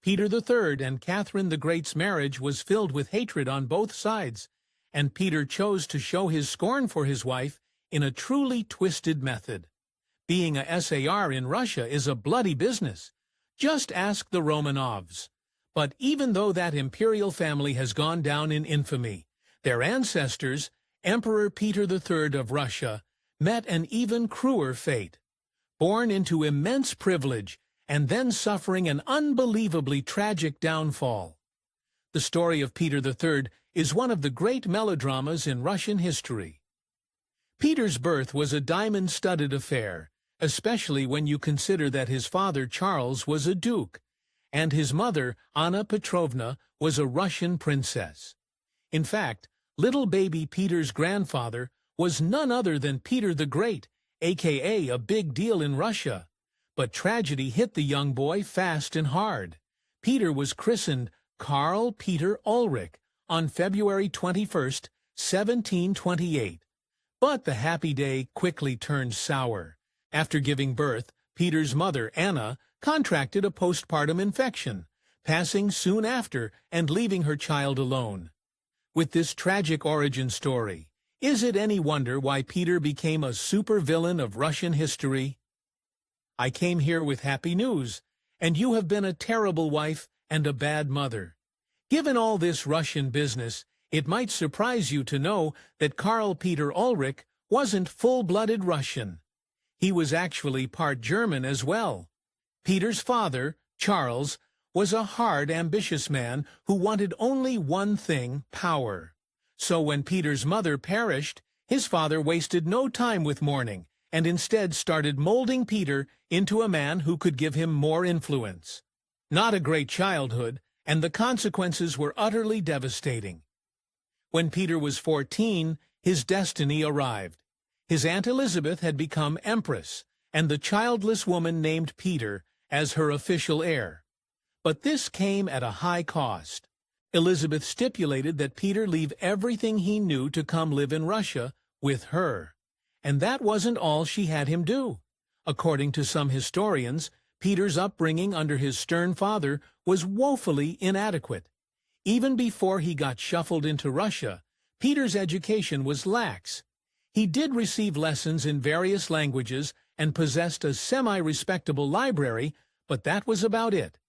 Peter III and Catherine the Great's marriage was filled with hatred on both sides, and Peter chose to show his scorn for his wife in a truly twisted method. Being a SAR in Russia is a bloody business. Just ask the Romanovs. But even though that imperial family has gone down in infamy, their ancestors, Emperor Peter III of Russia, met an even crueler fate. Born into immense privilege and then suffering an unbelievably tragic downfall. The story of Peter III is one of the great melodramas in Russian history. Peter's birth was a diamond-studded affair, especially when you consider that his father Charles was a duke, and his mother, Anna Petrovna, was a Russian princess. In fact, little baby Peter's grandfather was none other than Peter the Great, aka a big deal in Russia. But tragedy hit the young boy fast and hard. Peter was christened Karl Peter Ulrich on February 21, 1728. But the happy day quickly turned sour. After giving birth, Peter's mother, Anna, contracted a postpartum infection, passing soon after and leaving her child alone. With this tragic origin story, is it any wonder why Peter became a supervillain of Russian history? I came here with happy news, and you have been a terrible wife and a bad mother. Given all this Russian business, it might surprise you to know that Karl Peter Ulrich wasn't full-blooded Russian. He was actually part German as well. Peter's father, Charles, was a hard, ambitious man who wanted only one thing, power. So when Peter's mother perished, his father wasted no time with mourning, and instead started molding Peter into a man who could give him more influence. Not a great childhood, and the consequences were utterly devastating. When Peter was 14, his destiny arrived. His Aunt Elizabeth had become empress, and the childless woman named Peter as her official heir. But this came at a high cost. Elizabeth stipulated that Peter leave everything he knew to come live in Russia with her. And that wasn't all she had him do. According to some historians, Peter's upbringing under his stern father was woefully inadequate. Even before he got shuffled into Russia, Peter's education was lax. He did receive lessons in various languages and possessed a semi-respectable library, but that was about it.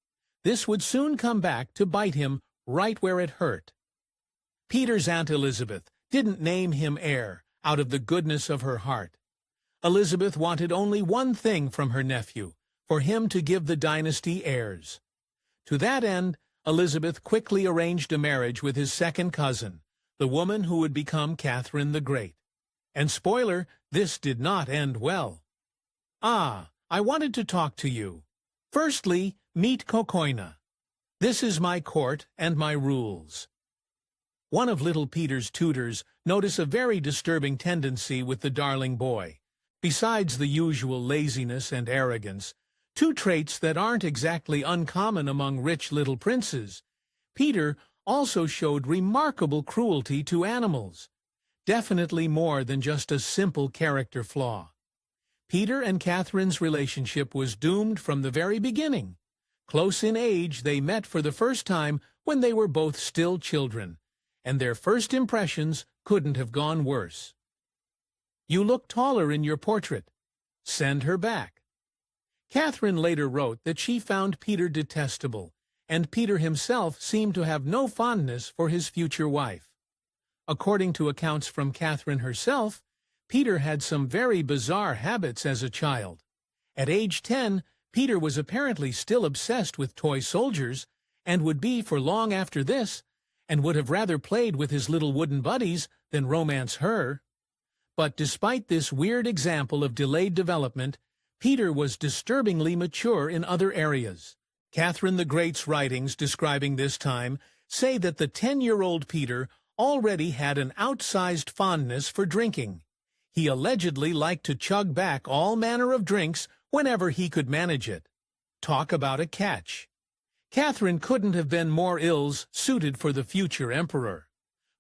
This would soon come back to bite him right where it hurt. Peter's Aunt Elizabeth didn't name him heir out of the goodness of her heart. Elizabeth wanted only one thing from her nephew, for him to give the dynasty heirs. To that end, Elizabeth quickly arranged a marriage with his second cousin, the woman who would become Catherine the Great. And spoiler, this did not end well. I wanted to talk to you. Firstly, meet Kokoina. This is my court and my rules. One of little Peter's tutors noticed a very disturbing tendency with the darling boy. Besides the usual laziness and arrogance, two traits that aren't exactly uncommon among rich little princes, Peter also showed remarkable cruelty to animals. Definitely more than just a simple character flaw. Peter and Catherine's relationship was doomed from the very beginning. Close in age, they met for the first time when they were both still children, and their first impressions couldn't have gone worse. You look taller in your portrait. Send her back. Catherine later wrote that she found Peter detestable, and Peter himself seemed to have no fondness for his future wife. According to accounts from Catherine herself, Peter had some very bizarre habits as a child. At age 10, Peter was apparently still obsessed with toy soldiers, and would be for long after this, and would have rather played with his little wooden buddies than romance her. But despite this weird example of delayed development, Peter was disturbingly mature in other areas. Catherine the Great's writings describing this time say that the 10-year-old Peter already had an outsized fondness for drinking. He allegedly liked to chug back all manner of drinks whenever he could manage it. Talk about a catch. Catherine couldn't have been more ill-suited for the future emperor.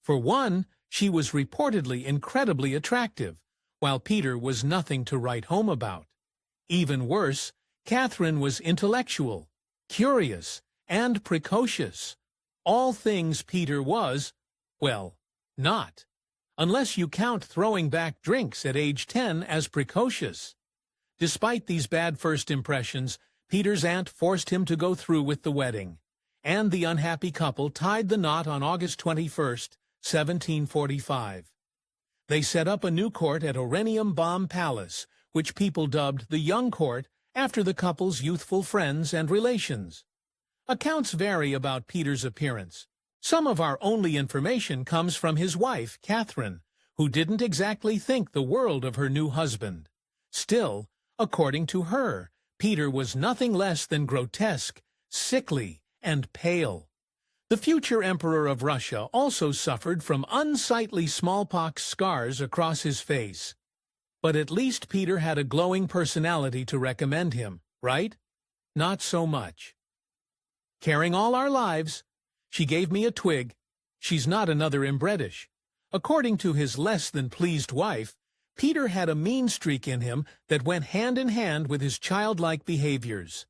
For one, she was reportedly incredibly attractive, while Peter was nothing to write home about. Even worse, Catherine was intellectual, curious, and precocious. All things Peter was, well, not. Unless you count throwing back drinks at age 10 as precocious. Despite these bad first impressions, Peter's aunt forced him to go through with the wedding, and the unhappy couple tied the knot on August 21st, 1745. They set up a new court at Oranienbaum Palace, which people dubbed the Young Court after the couple's youthful friends and relations. Accounts vary about Peter's appearance. Some of our only information comes from his wife, Catherine, who didn't exactly think the world of her new husband. Still, according to her, Peter was nothing less than grotesque, sickly, and pale. The future emperor of Russia also suffered from unsightly smallpox scars across his face. But at least Peter had a glowing personality to recommend him, right? Not so much. Caring all our lives, she gave me a twig. She's not another imbredish. According to his less than pleased wife, Peter had a mean streak in him that went hand in hand with his childlike behaviors.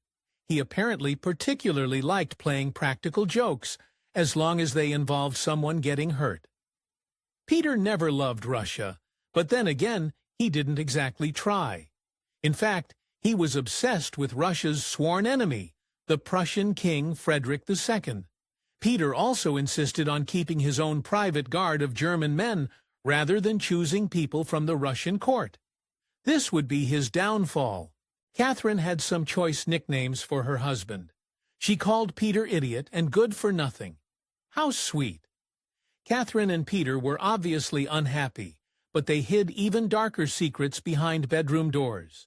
He apparently particularly liked playing practical jokes, as long as they involved someone getting hurt. Peter never loved Russia, but then again, he didn't exactly try. In fact, he was obsessed with Russia's sworn enemy, the Prussian King Frederick II. Peter also insisted on keeping his own private guard of German men rather than choosing people from the Russian court. This would be his downfall. Catherine had some choice nicknames for her husband. She called Peter idiot and good for nothing. How sweet. Catherine and Peter were obviously unhappy, but they hid even darker secrets behind bedroom doors.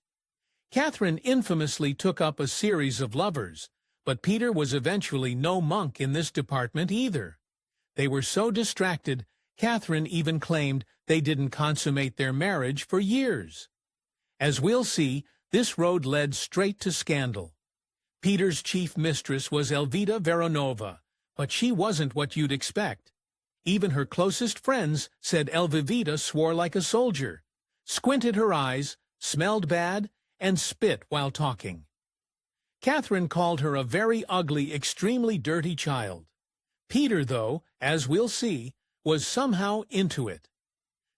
Catherine infamously took up a series of lovers, but Peter was eventually no monk in this department either. They were so distracted, Catherine even claimed they didn't consummate their marriage for years. As we'll see, this road led straight to scandal. Peter's chief mistress was Elvita Veronova, but she wasn't what you'd expect. Even her closest friends said Elvita swore like a soldier, squinted her eyes, smelled bad, and spit while talking. Catherine called her a very ugly, extremely dirty child. Peter, though, as we'll see, was somehow into it.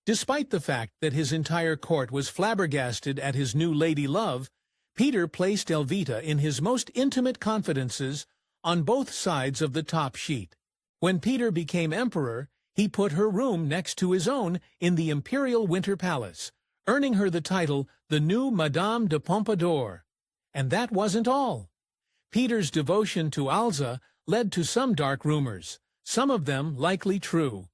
Despite the fact that his entire court was flabbergasted at his new lady love, Peter placed Elvita in his most intimate confidences on both sides of the top sheet. When Peter became emperor, he put her room next to his own in the Imperial Winter Palace, earning her the title the new Madame de Pompadour. And that wasn't all. Peter's devotion to Alza led to some dark rumors, some of them likely true.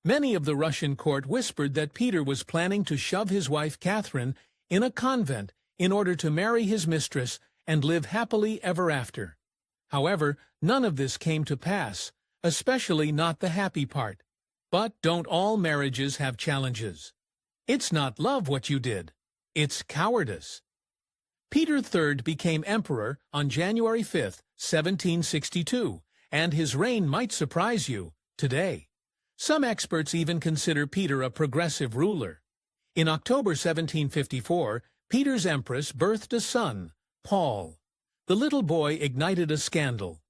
Many of the Russian court whispered that Peter was planning to shove his wife Catherine in a convent in order to marry his mistress and live happily ever after. However, none of this came to pass, especially not the happy part. But don't all marriages have challenges? It's not love what you did. It's cowardice. Peter III became emperor on January 5, 1762, and his reign might surprise you today. Some experts even consider Peter a progressive ruler. In October 1754, Peter's empress birthed a son, Paul. The little boy ignited a scandal.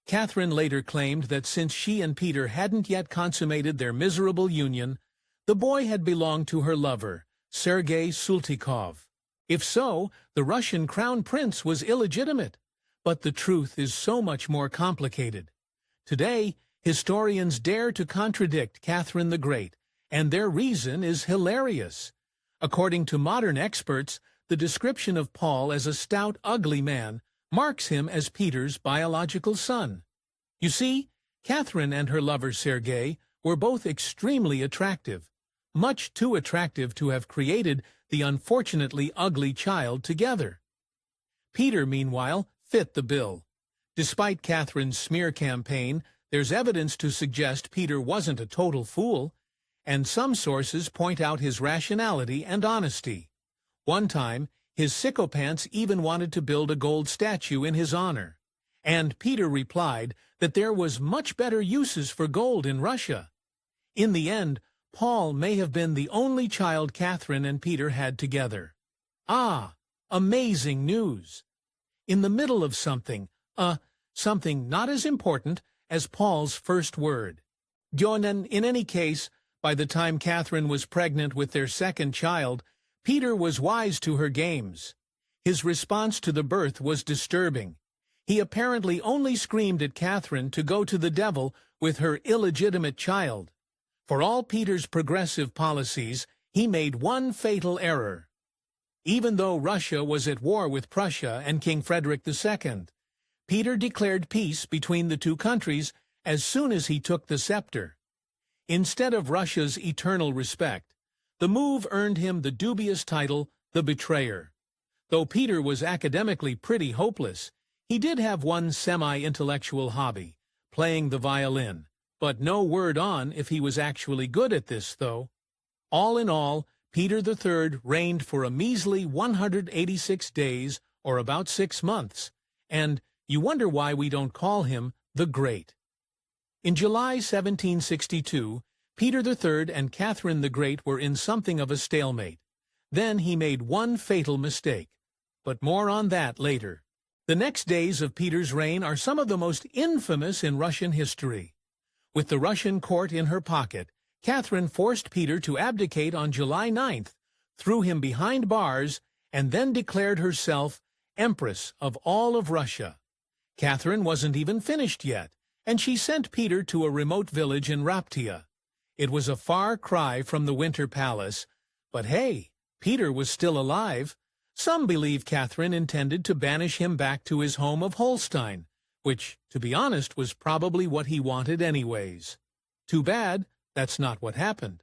Catherine later claimed that since she and Peter hadn't yet consummated their miserable union, the boy had belonged to her lover, Sergei Sultikov. If so, the Russian crown prince was illegitimate. But the truth is so much more complicated. Today, historians dare to contradict Catherine the Great, and their reason is hilarious. According to modern experts, the description of Paul as a stout, ugly man marks him as Peter's biological son. You see, Catherine and her lover Sergei were both extremely attractive, much too attractive to have created the unfortunately ugly child together. Peter, meanwhile, fit the bill. Despite Catherine's smear campaign, there's evidence to suggest Peter wasn't a total fool, and some sources point out his rationality and honesty. One time, his sycophants even wanted to build a gold statue in his honor, and Peter replied that there was much better uses for gold in Russia. In the end, Paul may have been the only child Catherine and Peter had together. Ah, amazing news! In the middle of something, a something not as important as Paul's first word. In any case, by the time Catherine was pregnant with their second child, Peter was wise to her games. His response to the birth was disturbing. He apparently only screamed at Catherine to go to the devil with her illegitimate child. For all Peter's progressive policies, he made one fatal error. Even though Russia was at war with Prussia and King Frederick II, Peter declared peace between the two countries as soon as he took the scepter. Instead of Russia's eternal respect, the move earned him the dubious title, the Betrayer. Though Peter was academically pretty hopeless, he did have one semi-intellectual hobby, playing the violin, but no word on if he was actually good at this, though. All in all, Peter III reigned for a measly 186 days, or about 6 months, and you wonder why we don't call him the Great. In July 1762, Peter III and Catherine the Great were in something of a stalemate. Then he made one fatal mistake, but more on that later. The next days of Peter's reign are some of the most infamous in Russian history. With the Russian court in her pocket, Catherine forced Peter to abdicate on July 9th, threw him behind bars, and then declared herself Empress of all of Russia. Catherine wasn't even finished yet, and she sent Peter to a remote village in Raptia. It was a far cry from the Winter Palace, but hey, Peter was still alive. Some believe Catherine intended to banish him back to his home of Holstein, which, to be honest, was probably what he wanted anyways. Too bad, that's not what happened.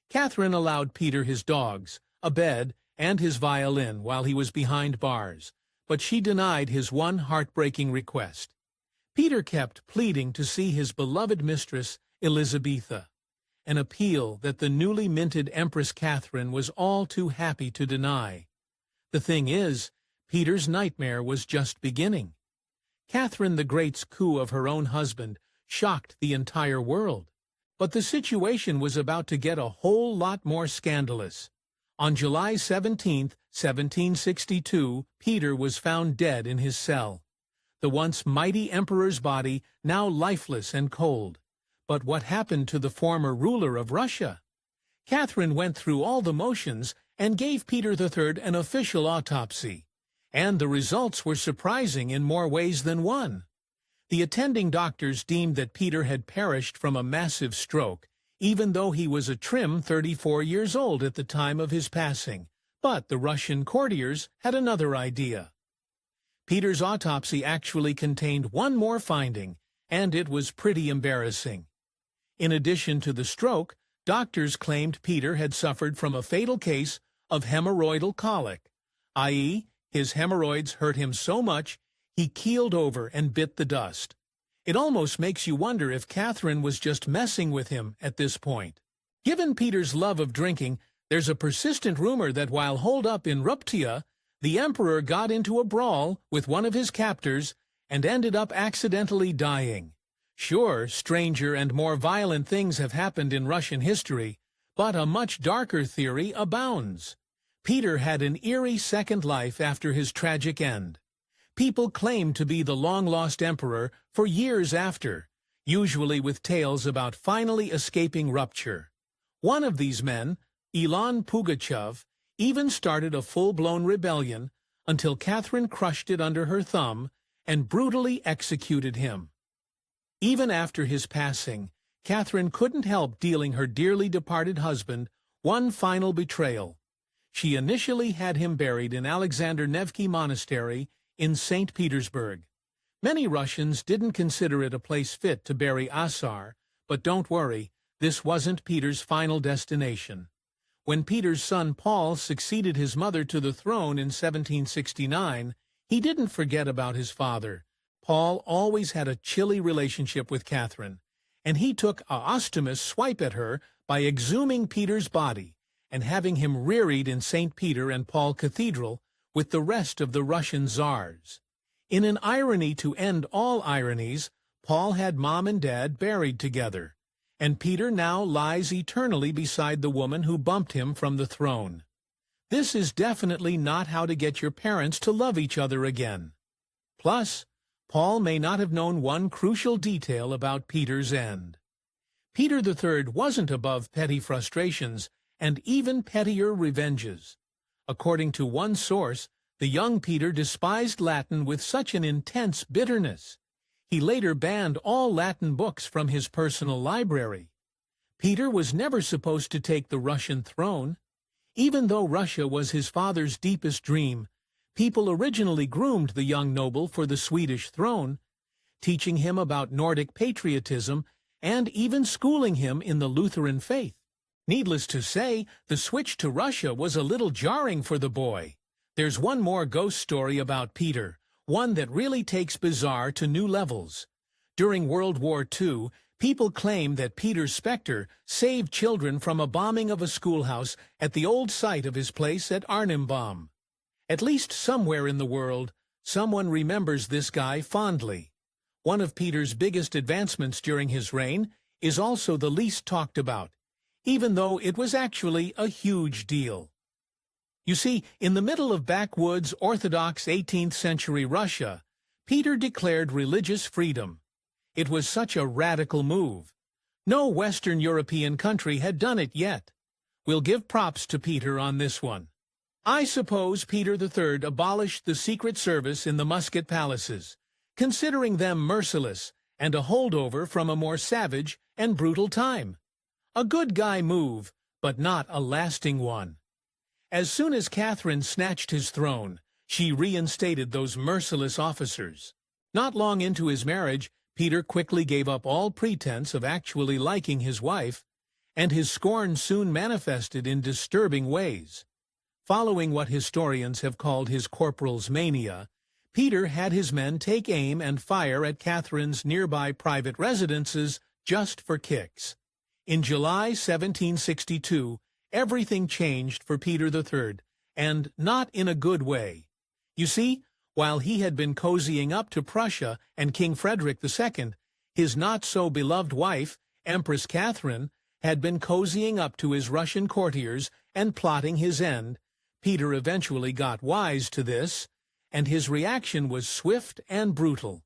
Catherine allowed Peter his dogs, a bed, and his violin while he was behind bars, but she denied his one heartbreaking request. Peter kept pleading to see his beloved mistress, Elizabetha, an appeal that the newly minted Empress Catherine was all too happy to deny. The thing is, Peter's nightmare was just beginning. Catherine the Great's coup of her own husband shocked the entire world. But the situation was about to get a whole lot more scandalous. On July 17, 1762, Peter was found dead in his cell. The once mighty emperor's body now lifeless and cold. But what happened to the former ruler of Russia? Catherine went through all the motions and gave Peter III an official autopsy. And the results were surprising in more ways than one. The attending doctors deemed that Peter had perished from a massive stroke, even though he was a trim 34 years old at the time of his passing. But the Russian courtiers had another idea. Peter's autopsy actually contained one more finding, and it was pretty embarrassing. In addition to the stroke, doctors claimed Peter had suffered from a fatal case of hemorrhoidal colic, i.e., his hemorrhoids hurt him so much he keeled over and bit the dust. It almost makes you wonder if Catherine was just messing with him at this point. Given Peter's love of drinking, there's a persistent rumor that while holed up in Raptia, the emperor got into a brawl with one of his captors and ended up accidentally dying. Sure, stranger and more violent things have happened in Russian history, but a much darker theory abounds. Peter had an eerie second life after his tragic end. People claim to be the long-lost emperor for years after, usually with tales about finally escaping rupture. One of these men, Ilan Pugachev, even started a full-blown rebellion until Catherine crushed it under her thumb and brutally executed him. Even after his passing, Catherine couldn't help dealing her dearly departed husband one final betrayal. She initially had him buried in Alexander Nevsky Monastery in St. Petersburg. Many Russians didn't consider it a place fit to bury a Tsar, but don't worry, this wasn't Peter's final destination. When Peter's son Paul succeeded his mother to the throne in 1769, he didn't forget about his father. Paul always had a chilly relationship with Catherine, and he took a posthumous swipe at her by exhuming Peter's body and having him rearied in St. Peter and Paul Cathedral with the rest of the Russian czars. In an irony to end all ironies, Paul had mom and dad buried together, and Peter now lies eternally beside the woman who bumped him from the throne. This is definitely not how to get your parents to love each other again. Plus, Paul may not have known one crucial detail about Peter's end. Peter III wasn't above petty frustrations and even pettier revenges. According to one source, the young Peter despised Latin with such an intense bitterness. He later banned all Latin books from his personal library. Peter was never supposed to take the Russian throne. Even though Russia was his father's deepest dream, people originally groomed the young noble for the Swedish throne, teaching him about Nordic patriotism and even schooling him in the Lutheran faith. Needless to say, the switch to Russia was a little jarring for the boy. There's one more ghost story about Peter, one that really takes bizarre to new levels. During World War II, people claim that Peter's specter saved children from a bombing of a schoolhouse at the old site of his place at Arnhem. At least somewhere in the world, someone remembers this guy fondly. One of Peter's biggest advancements during his reign is also the least talked about, even though it was actually a huge deal. You see, in the middle of backwoods Orthodox 18th-century Russia, Peter declared religious freedom. It was such a radical move. No Western European country had done it yet. We'll give props to Peter on this one. I suppose Peter III abolished the Secret Service in the Muscat palaces, considering them merciless and a holdover from a more savage and brutal time. A good guy move, but not a lasting one. As soon as Catherine snatched his throne, she reinstated those merciless officers. Not long into his marriage, Peter quickly gave up all pretense of actually liking his wife, and his scorn soon manifested in disturbing ways. Following what historians have called his corporal's mania, Peter had his men take aim and fire at Catherine's nearby private residences just for kicks. In July 1762, everything changed for Peter III, and not in a good way. You see, while he had been cozying up to Prussia and King Frederick II, his not-so-beloved wife, Empress Catherine, had been cozying up to his Russian courtiers and plotting his end. Peter eventually got wise to this, and his reaction was swift and brutal.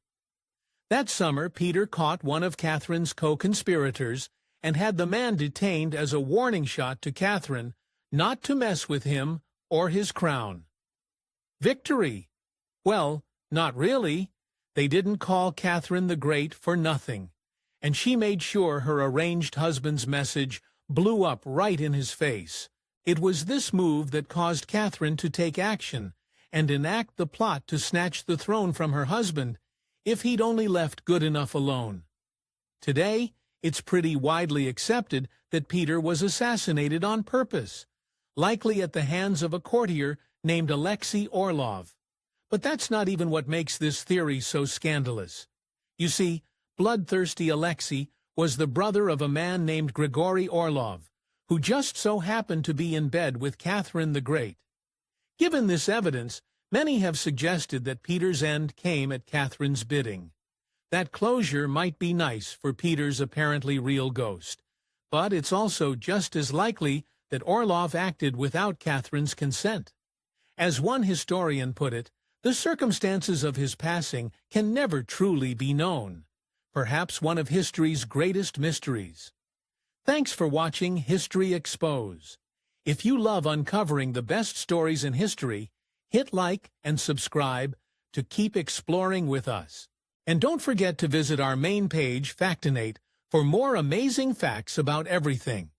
That summer, Peter caught one of Catherine's co-conspirators and had the man detained as a warning shot to Catherine not to mess with him or his crown. Victory? Well, not really. They didn't call Catherine the Great for nothing, and she made sure her arranged husband's message blew up right in his face. It was this move that caused Catherine to take action and enact the plot to snatch the throne from her husband if he'd only left good enough alone. Today, it's pretty widely accepted that Peter was assassinated on purpose, likely at the hands of a courtier named Alexei Orlov. But that's not even what makes this theory so scandalous. You see, bloodthirsty Alexei was the brother of a man named Grigory Orlov, who just so happened to be in bed with Catherine the Great. Given this evidence, many have suggested that Peter's end came at Catherine's bidding. That closure might be nice for Peter's apparently real ghost, but it's also just as likely that Orlov acted without Catherine's consent. As one historian put it, the circumstances of his passing can never truly be known. Perhaps one of history's greatest mysteries. Thanks for watching History Expose. If you love uncovering the best stories in history, hit like and subscribe to keep exploring with us. And don't forget to visit our main page, Factinate, for more amazing facts about everything.